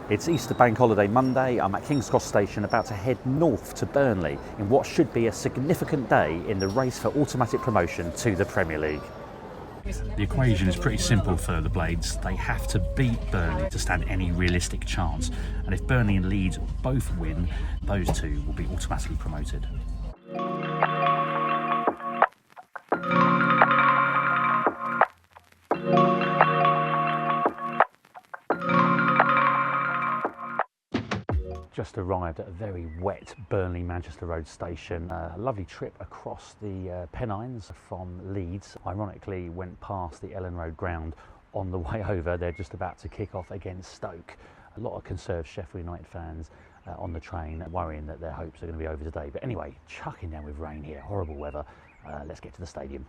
It's Easter Bank Holiday Monday. I'm at King's Cross Station about to head north to Burnley in what should be a significant day in the race for automatic promotion to the Premier League. The equation is pretty simple for the Blades. They have to beat Burnley to stand any realistic chance. And if Burnley and Leeds both win, those two will be automatically promoted. Just arrived at a very wet Burnley Manchester Road station. A lovely trip across the Pennines from Leeds. Ironically, went past the Ellen Road ground on the way over. They're just about to kick off against Stoke. A lot of conserved Sheffield United fans on the train, worrying that their hopes are going to be over today. But anyway, chucking down with rain here, horrible weather. Let's get to the stadium.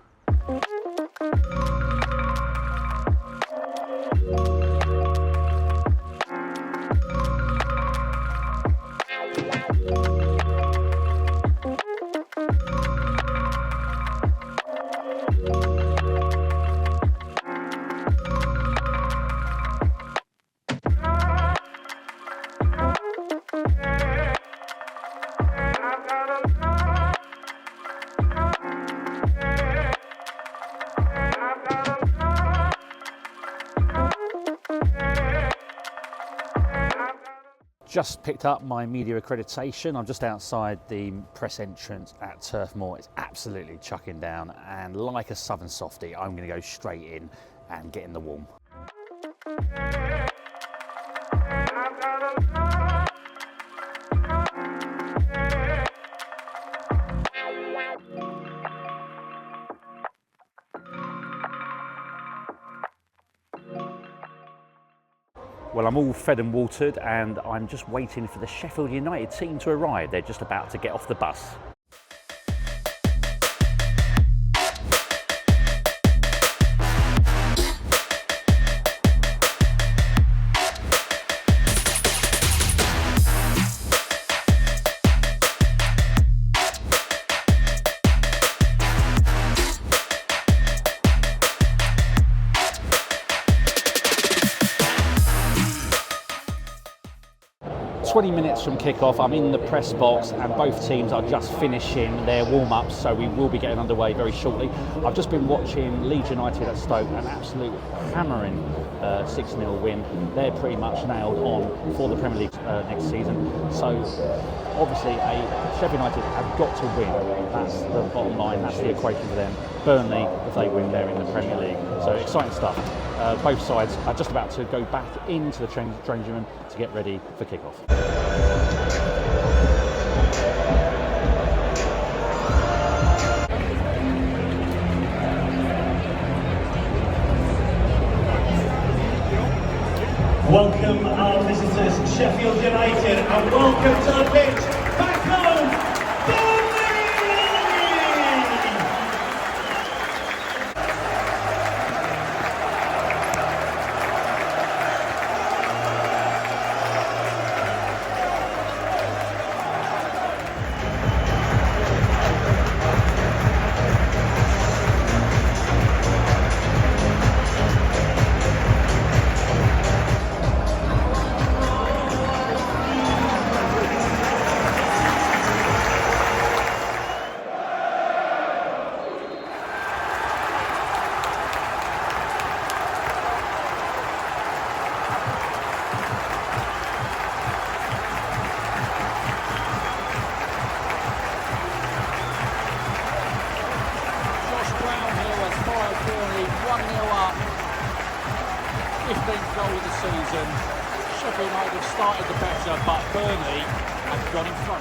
Just picked up my media accreditation. I'm just outside the press entrance at Turf Moor. It's absolutely chucking down, and like a southern softie, I'm going to go straight in and get in the warm. Well, I'm all fed and watered, and I'm just waiting for the Sheffield United team to arrive. They're just about to get off the bus. "20 minutes from kick-off, I'm in the press box, and both teams are just finishing their warm-ups, so we will be getting underway very shortly. I've just been watching Leeds United at Stoke, an absolute hammering 6-0 win. They're pretty much nailed on for the Premier League next season. So obviously Sheffield United have got to win. That's the bottom line, that's the equation for them. Burnley, if they win, they're in the Premier League. So exciting stuff. Both sides are just about to go back into the changing room to get ready for kick-off. Welcome our visitors, Sheffield United, and welcome to the pitch, back home, Burnley! Sheffield United have started the better, but Burnley have gone in front.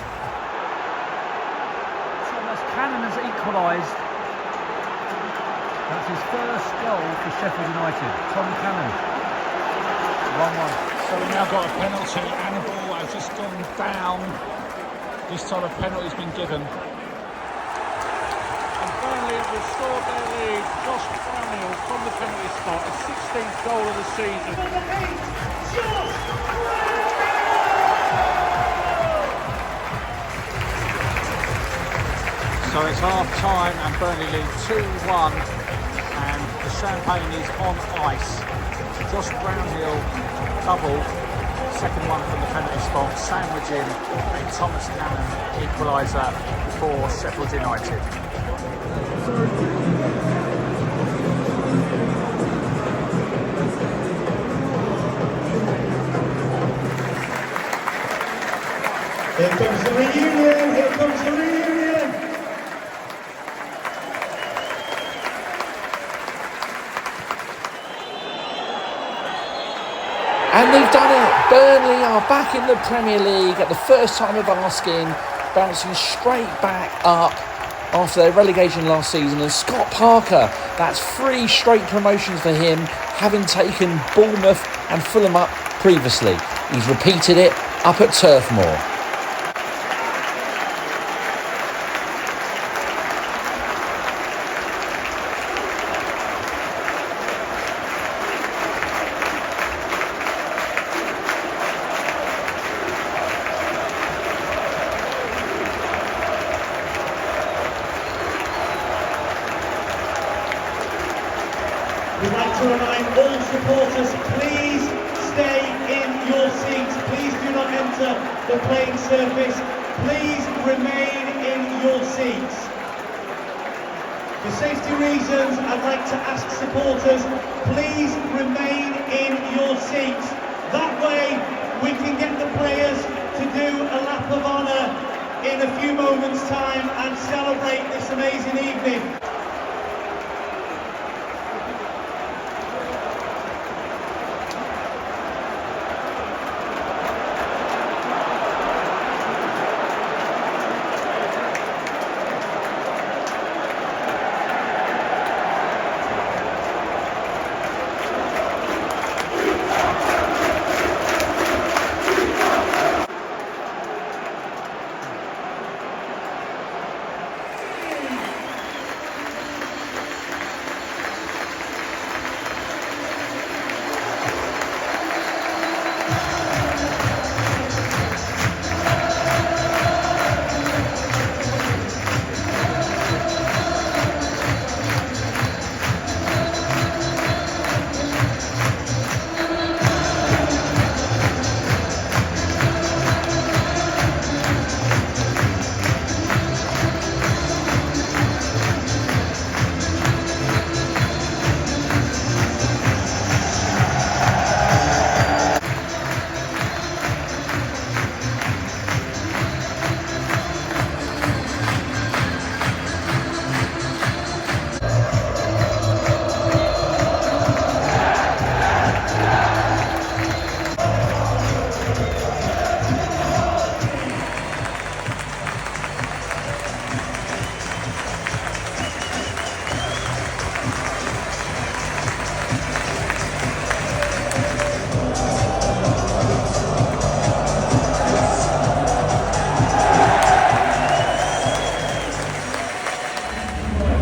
Thomas Cannon has equalised. That's his first goal for Sheffield United. Tom Cannon. 1-1. So we've now got a penalty, and the ball has just gone down. This time a penalty's been given. And Burnley have restored their lead. Josh Brownhill from the penalty spot, a 16th goal of the season. So it's half time and Burnley lead 2-1, and the champagne is on ice. Josh Brownhill double, second one from the penalty spot, sandwiching a Thomas Cannon equaliser for Sheffield United. Here comes the reunion, here comes the reunion. And they've done it. Burnley are back in the Premier League at the first time of asking, bouncing straight back up after their relegation last season. And Scott Parker, that's 3 straight promotions for him, having taken Bournemouth and Fulham up previously. He's repeated it up at Turf Moor. We'd like to remind all supporters, please stay in your seats. Please do not enter the playing surface. Please remain in your seats. For safety reasons, I'd like to ask supporters, please remain in your seats. That way we can get the players to do a lap of honour in a few moments' time and celebrate this amazing evening.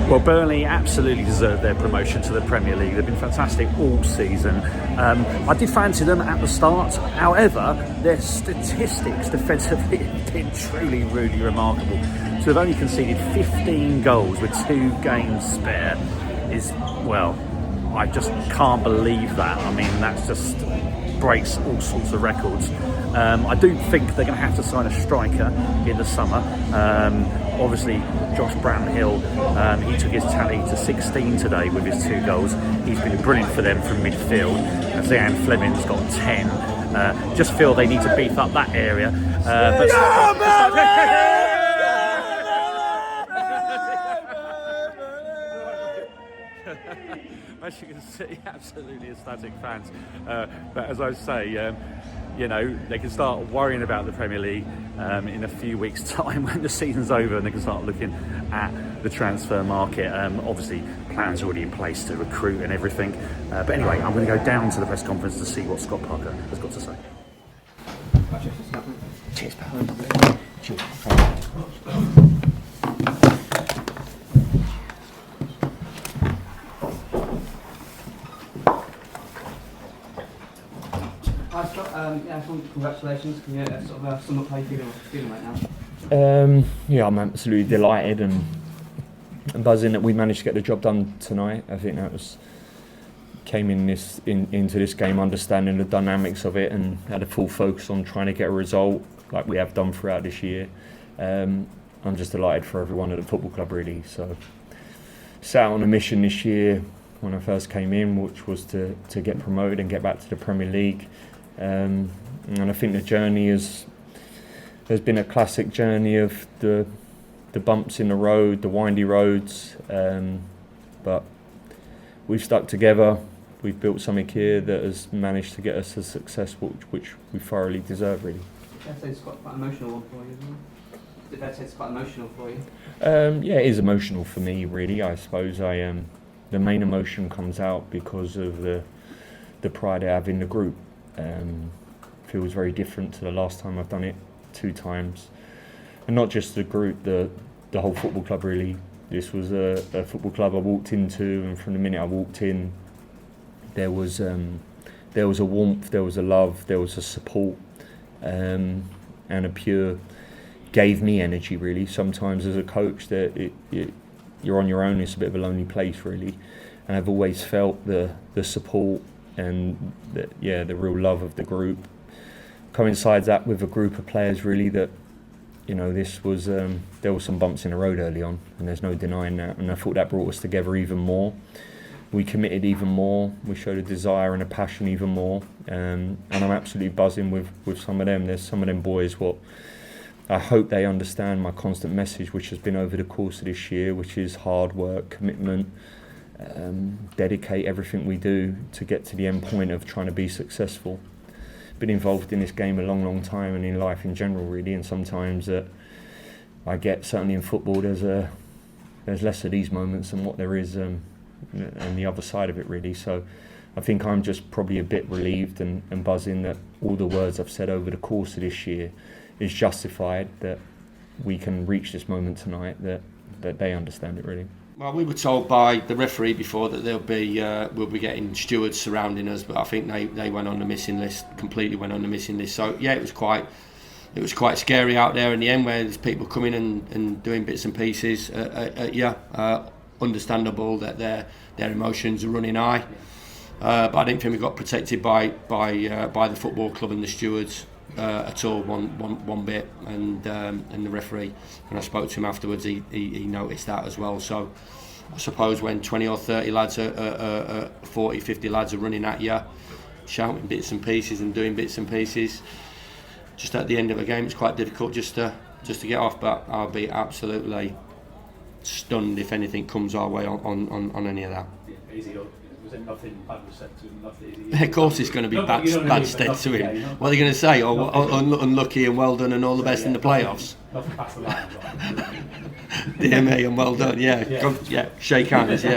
Well, Burnley absolutely deserved their promotion to the Premier League. They've been fantastic all season. I did fancy them at the start. However, their statistics defensively have been truly, really remarkable. So they've only conceded 15 goals with 2 games spare is, well, I just can't believe that. I mean, that's just breaks all sorts of records. I do think they're going to have to sign a striker in the summer. Obviously, Josh Brownhill, he took his tally to 16 today with his 2 goals. He's been brilliant for them from midfield. And Zian Fleming's got 10. Just feel they need to beef up that area. As you can see, absolutely ecstatic fans. But as I say, you know, they can start worrying about the Premier League in a few weeks' time when the season's over, and they can start looking at the transfer market. Obviously, plans are already in place to recruit and everything. But anyway, I'm going to go down to the press conference to see what Scott Parker has got to say. Cheers, pal. Cheers. Yeah, congratulations. Can you sort of sum up how you're feeling right now? Yeah, I'm absolutely delighted and buzzing that we managed to get the job done tonight. I think that was came into this game understanding the dynamics of it and had a full focus on trying to get a result like we have done throughout this year. I'm just delighted for everyone at the football club really. So set out on a mission this year when I first came in, which was to get promoted and get back to the Premier League. And I think the journey has been a classic journey of the bumps in the road, the windy roads, but we've stuck together. We've built something here that has managed to get us the success which we thoroughly deserve, really. I'd say it's quite an emotional one for you, isn't it? Did that say it's quite emotional for you? Yeah, it is emotional for me, really. I suppose the main emotion comes out because of the pride I have in the group. Feels very different to the last time I've done it 2 times, and not just the group, the whole football club really. This was a football club I walked into, and from the minute I walked in, there was a warmth, there was a love, there was a support, and a pure gave me energy really. Sometimes as a coach that you're on your own, it's a bit of a lonely place really, and I've always felt the support and the real love of the group. Coincides that with a group of players really that, you know, this was there were some bumps in the road early on, and there's no denying that, and I thought that brought us together even more. We committed even more, we showed a desire and a passion even more, and I'm absolutely buzzing with some of them. There's some of them boys, what I hope they understand my constant message, which has been over the course of this year, which is hard work, commitment, dedicate everything we do to get to the end point of trying to be successful. Been involved in this game a long time, and in life in general really, and sometimes I get, certainly in football, there's less of these moments than what there is on the other side of it really. So I think I'm just probably a bit relieved and buzzing that all the words I've said over the course of this year is justified, that we can reach this moment tonight, that they understand it really. Well, we were told by the referee before that we'll be getting stewards surrounding us, but I think they went on the missing list, completely went on the missing list. So yeah, it was quite scary out there in the end, where there's people coming and doing bits and pieces. Understandable that their emotions are running high, but I didn't think we got protected by the football club and the stewards at all one bit, and the referee, when I spoke to him afterwards, he noticed that as well. So I suppose when 20 or 30 lads 40, 50 lads are running at you, shouting bits and pieces and doing bits and pieces, just at the end of a game, it's quite difficult just to get off. But I'll be absolutely stunned if anything comes our way on any of that. Was it nothing bad was said to him? Nothing, of course it's going to be bad said to him. What are they going to say? Unlucky and well done and all the best in the playoffs. Nothing past the line. Dear me and well done, yeah. Shake hands, yeah.